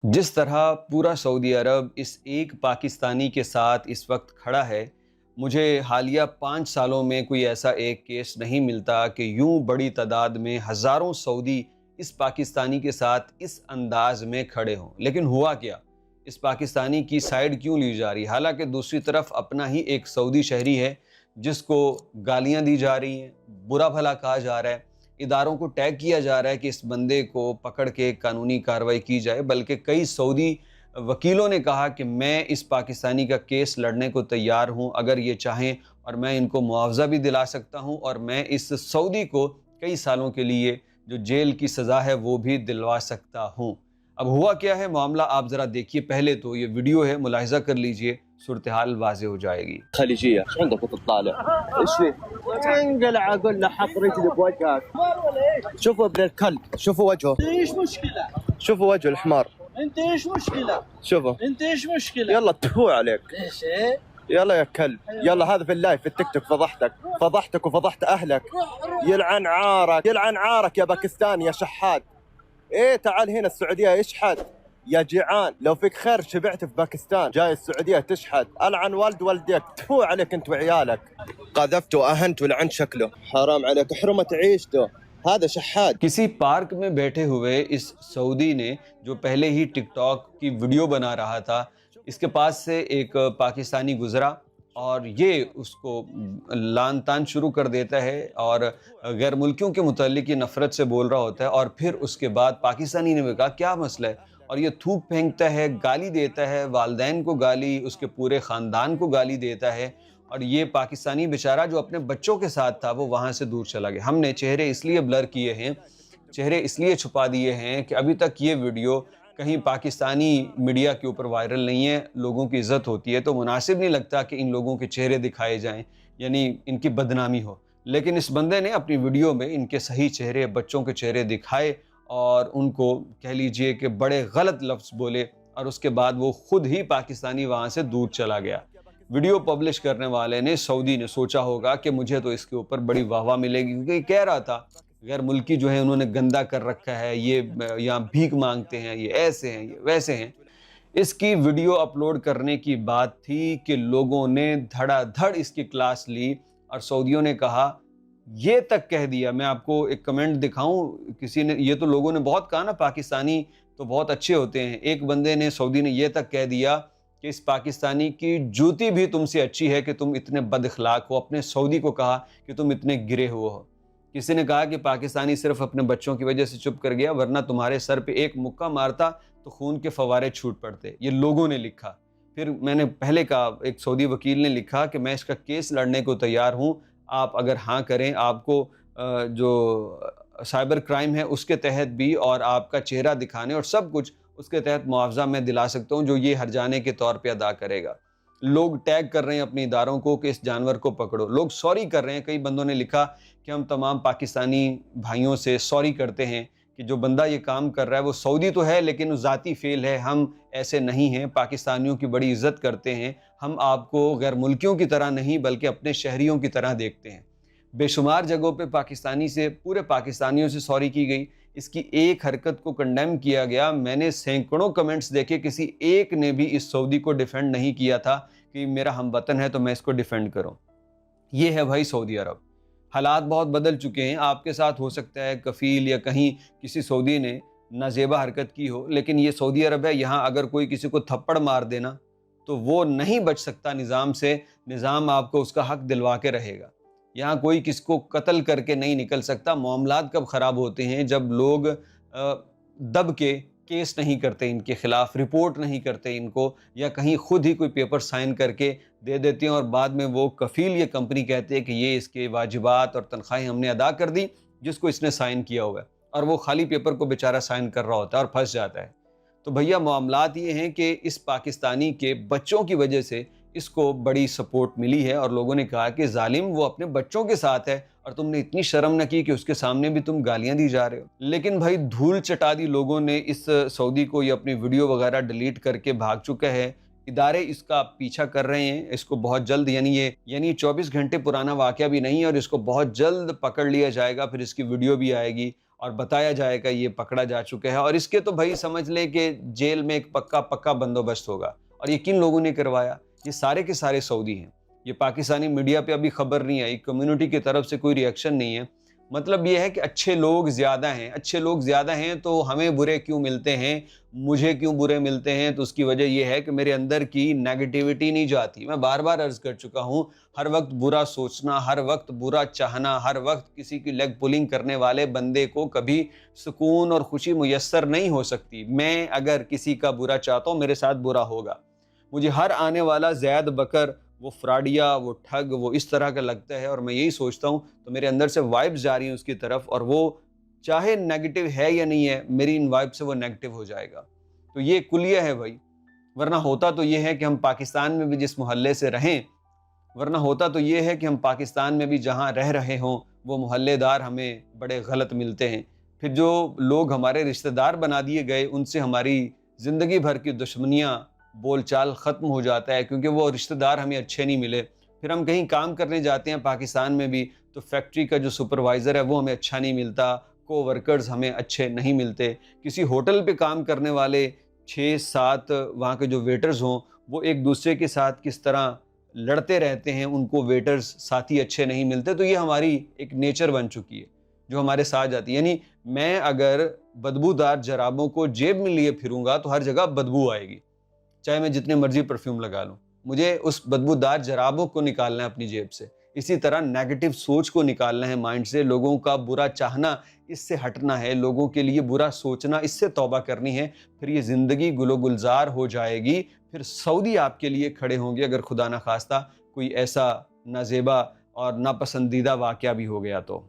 जिस तरह पूरा सऊदी अरब इस एक पाकिस्तानी के साथ इस वक्त खड़ा है, मुझे हालिया 5 सालों में कोई ऐसा एक केस नहीं मिलता कि यूं बड़ी तादाद में हज़ारों सऊदी इस पाकिस्तानी के साथ इस अंदाज में खड़े हों। लेकिन हुआ क्या? इस पाकिस्तानी की साइड क्यों ली जा रही? हालांकि दूसरी तरफ अपना ही एक सऊदी शहरी है जिसको गालियां दी जा रही हैं, बुरा भला कहा जा रहा है, इदारों को टैग किया जा रहा है कि इस बंदे को पकड़ के कानूनी कार्रवाई की जाए। बल्कि कई सऊदी वकीलों ने कहा कि मैं इस पाकिस्तानी का केस लड़ने को तैयार हूं अगर ये चाहें, और मैं इनको मुआवजा भी दिला सकता हूं, और मैं इस सऊदी को कई सालों के लिए जो जेल की सज़ा है वो भी दिलवा सकता हूं। अब हुआ क्या है मामला, आप ज़रा देखिए। पहले तो ये वीडियो है, मुलाहिज़ा कर लीजिए, सूरत हाल वाज़ेह हो जाएगी। خليجيه ايش عندك تطالع؟ ايش في؟ انقلع اقول له حط رجلي بوجهك. شوفوا ابن الكلب، شوفوا وجهه. ايش مشكلة؟ شوفوا وجه الحمار. انت ايش مشكلة؟ شوفوا. انت ايش مشكلة؟ يلا تفو عليك. ايش ايه؟ يلا يا كلب. يلا هذا في اللايف في التيك توك فضحتك وفضحت اهلك. يلعن عارك يلعن عارك يا باكستاني يا شحات. ايه تعال هنا السعوديه اشحت يا جيعان. لو فيك خير شبعت في باكستان جاي السعوديه تشحت. العن والد والديك تفو عليك انت وعيالك. قذفت واهنت ولعنت شكله. حرام عليك حرمه عيشته. هذا شحات. किसी पार्क में बैठे हुए इस सऊदी ने, जो पहले ही टिकटॉक की वीडियो बना रहा था, इसके पास से एक पाकिस्तानी गुजरा और ये उसको लान तान शुरू कर देता है और गैर मुल्कियों के मुतालिक ये नफ़रत से बोल रहा होता है। और फिर उसके बाद पाकिस्तानी ने भी कहा क्या मसला है, और ये थूक फेंकता है, गाली देता है, वालदैन को गाली, उसके पूरे ख़ानदान को गाली देता है। और ये पाकिस्तानी बेचारा जो अपने बच्चों के साथ था वो वहाँ से दूर चला गया। हमने चेहरे इसलिए ब्लर किए हैं, चेहरे इसलिए छुपा दिए हैं कि अभी तक ये वीडियो कहीं पाकिस्तानी मीडिया के ऊपर वायरल नहीं है। लोगों की इज़्ज़त होती है तो मुनासिब नहीं लगता कि इन लोगों के चेहरे दिखाए जाएं, यानी इनकी बदनामी हो। लेकिन इस बंदे ने अपनी वीडियो में इनके सही चेहरे, बच्चों के चेहरे दिखाए और उनको कह लीजिए कि बड़े गलत लफ्ज़ बोले, और उसके बाद वो खुद ही पाकिस्तानी वहाँ से दूर चला गया। वीडियो पब्लिश करने वाले ने, सऊदी ने, सोचा होगा कि मुझे तो इसके ऊपर बड़ी वाहवाह मिलेगी, क्योंकि ये कह रहा था गैर मुल्की जो है उन्होंने गंदा कर रखा है, ये यहाँ भीख मांगते हैं, ये ऐसे हैं, ये वैसे हैं। इसकी वीडियो अपलोड करने की बात थी कि लोगों ने धड़ाधड़ इसकी क्लास ली और सऊदियों ने कहा, ये तक कह दिया। मैं आपको एक कमेंट दिखाऊं, किसी ने, ये तो लोगों ने बहुत कहा ना पाकिस्तानी तो बहुत अच्छे होते हैं। एक बंदे ने, सऊदी ने, ये तक कह दिया कि इस पाकिस्तानी की जूती भी तुमसे अच्छी है कि तुम इतने बद इखलाक हो। अपने सऊदी को कहा कि तुम इतने गिरे हुए हो। किसी ने कहा कि पाकिस्तानी सिर्फ अपने बच्चों की वजह से चुप कर गया, वरना तुम्हारे सर पे एक मुक्का मारता तो खून के फवारे छूट पड़ते। ये लोगों ने लिखा। फिर मैंने पहले कहा, एक सऊदी वकील ने लिखा कि मैं इसका केस लड़ने को तैयार हूँ, आप अगर हाँ करें, आपको जो साइबर क्राइम है उसके तहत भी, और आपका चेहरा दिखाने और सब कुछ उसके तहत मुआवजा मैं दिला सकता हूँ जो ये हर्जाने के तौर पे अदा करेगा। लोग टैग कर रहे हैं अपने इदारों को कि इस जानवर को पकड़ो। लोग सॉरी कर रहे हैं। कई बंदों ने लिखा कि हम तमाम पाकिस्तानी भाइयों से सॉरी करते हैं कि जो बंदा ये काम कर रहा है वो सऊदी तो है लेकिन ज़ाती फेल है, हम ऐसे नहीं हैं, पाकिस्तानियों की बड़ी इज़्ज़त करते हैं, हम आपको गैर मुल्कियों की तरह नहीं बल्कि अपने शहरियों की तरह देखते हैं। बेशुमार जगहों पे पाकिस्तानी से, पूरे पाकिस्तानियों से सॉरी की गई। इसकी एक हरकत को कंडेम किया गया। मैंने सैकड़ों कमेंट्स देखे, किसी एक ने भी इस सऊदी को डिफेंड नहीं किया था कि मेरा हमवतन है तो मैं इसको डिफेंड करूं। ये है भाई सऊदी अरब। हालात बहुत बदल चुके हैं। आपके साथ हो सकता है कफ़ील या कहीं किसी सऊदी ने नाजेबा हरकत की हो, लेकिन ये सऊदी अरब है। यहाँ अगर कोई किसी को थप्पड़ मार देना तो वो नहीं बच सकता निज़ाम से। निज़ाम आपको उसका हक दिलवा के रहेगा। यहाँ कोई किसको कत्ल करके नहीं निकल सकता। मामलात कब ख़राब होते हैं, जब लोग दब के केस नहीं करते इनके ख़िलाफ़, रिपोर्ट नहीं करते इनको, या कहीं खुद ही कोई पेपर साइन करके दे देते हैं और बाद में वो कफ़ील ये कंपनी कहते हैं कि ये इसके वाजिबात और तनख्वाहें हमने अदा कर दी जिसको इसने साइन किया हुआ है, और वो खाली पेपर को बेचारा साइन कर रहा होता है और फंस जाता है। तो भैया मामलात ये हैं कि इस पाकिस्तानी के बच्चों की वजह से इसको बड़ी सपोर्ट मिली है, और लोगों ने कहा कि जालिम वो अपने बच्चों के साथ है और तुमने इतनी शर्म न की कि उसके सामने भी तुम गालियां दी जा रहे हो। लेकिन भाई धूल चटा दी लोगों ने इस सऊदी को। ये अपनी वीडियो वगैरह डिलीट करके भाग चुका है। इदारे इसका पीछा कर रहे हैं। इसको बहुत जल्द, यानी 24 घंटे पुराना वाकया भी नहीं है, और इसको बहुत जल्द पकड़ लिया जाएगा। फिर इसकी वीडियो भी आएगी اور بتایا جائے گا یہ پکڑا جا چکا ہے، اور اس کے تو بھائی سمجھ لیں کہ جیل میں ایک پکا بندوبست ہوگا۔ اور یہ کن لوگوں نے کروایا؟ یہ سارے کے سارے سعودی ہیں۔ یہ پاکستانی میڈیا پہ ابھی خبر نہیں آئی، کمیونٹی کی طرف سے کوئی ری ایکشن نہیں ہے۔ مطلب یہ ہے کہ اچھے لوگ زیادہ ہیں تو ہمیں برے کیوں ملتے ہیں، مجھے کیوں برے ملتے ہیں؟ تو اس کی وجہ یہ ہے کہ میرے اندر کی نیگیٹیوٹی نہیں جاتی۔ میں بار بار عرض کر چکا ہوں، ہر وقت برا سوچنا، ہر وقت برا چاہنا، ہر وقت کسی کی لیگ پولنگ کرنے والے بندے کو کبھی سکون اور خوشی میسر نہیں ہو سکتی۔ میں اگر کسی کا برا چاہتا ہوں، میرے ساتھ برا ہوگا۔ مجھے ہر آنے والا زید بکر، وہ فراڈیا، وہ ٹھگ، وہ اس طرح کا لگتا ہے، اور میں یہی سوچتا ہوں تو میرے اندر سے وائبز جا رہی ہیں اس کی طرف، اور وہ چاہے نیگیٹو ہے یا نہیں ہے، میری ان وائب سے وہ نیگیٹو ہو جائے گا۔ تو یہ کلیہ ہے بھائی، ورنہ ہوتا تو یہ ہے کہ ہم پاکستان میں بھی جس محلے سے رہیں، جہاں رہ رہے ہوں، وہ محلے دار ہمیں بڑے غلط ملتے ہیں۔ پھر جو لوگ ہمارے رشتہ دار بنا دیے گئے، ان سے ہماری زندگی بھر کی دشمنیاں، بول چال ختم ہو جاتا ہے، کیونکہ وہ رشتہ دار ہمیں اچھے نہیں ملے۔ پھر ہم کہیں کام کرنے جاتے ہیں پاکستان میں بھی، تو فیکٹری کا جو سپروائزر ہے وہ ہمیں اچھا نہیں ملتا، کو ورکرز ہمیں اچھے نہیں ملتے۔ کسی ہوٹل پہ کام کرنے والے 6-7 وہاں کے جو ویٹرز ہوں، وہ ایک دوسرے کے ساتھ کس طرح لڑتے رہتے ہیں، ان کو ویٹرز ساتھی اچھے نہیں ملتے۔ تو یہ ہماری ایک نیچر بن چکی ہے جو ہمارے ساتھ جاتی ہے۔ یعنی میں اگر بدبودار جرابوں کو جیب میں لیے پھروں گا تو ہر جگہ بدبو آئے گی، چاہے میں جتنے مرضی پرفیوم لگا لوں، مجھے اس بدبودار جرابوں کو نکالنا ہے اپنی جیب سے۔ اسی طرح نیگیٹو سوچ کو نکالنا ہے مائنڈ سے، لوگوں کا برا چاہنا اس سے ہٹنا ہے، لوگوں کے لیے برا سوچنا اس سے توبہ کرنی ہے، پھر یہ زندگی گل و گلزار ہو جائے گی۔ پھر سعودی آپ کے لیے کھڑے ہوں گے اگر خدا نخواستہ کوئی ایسا نازیبا اور ناپسندیدہ واقعہ بھی ہو گیا تو۔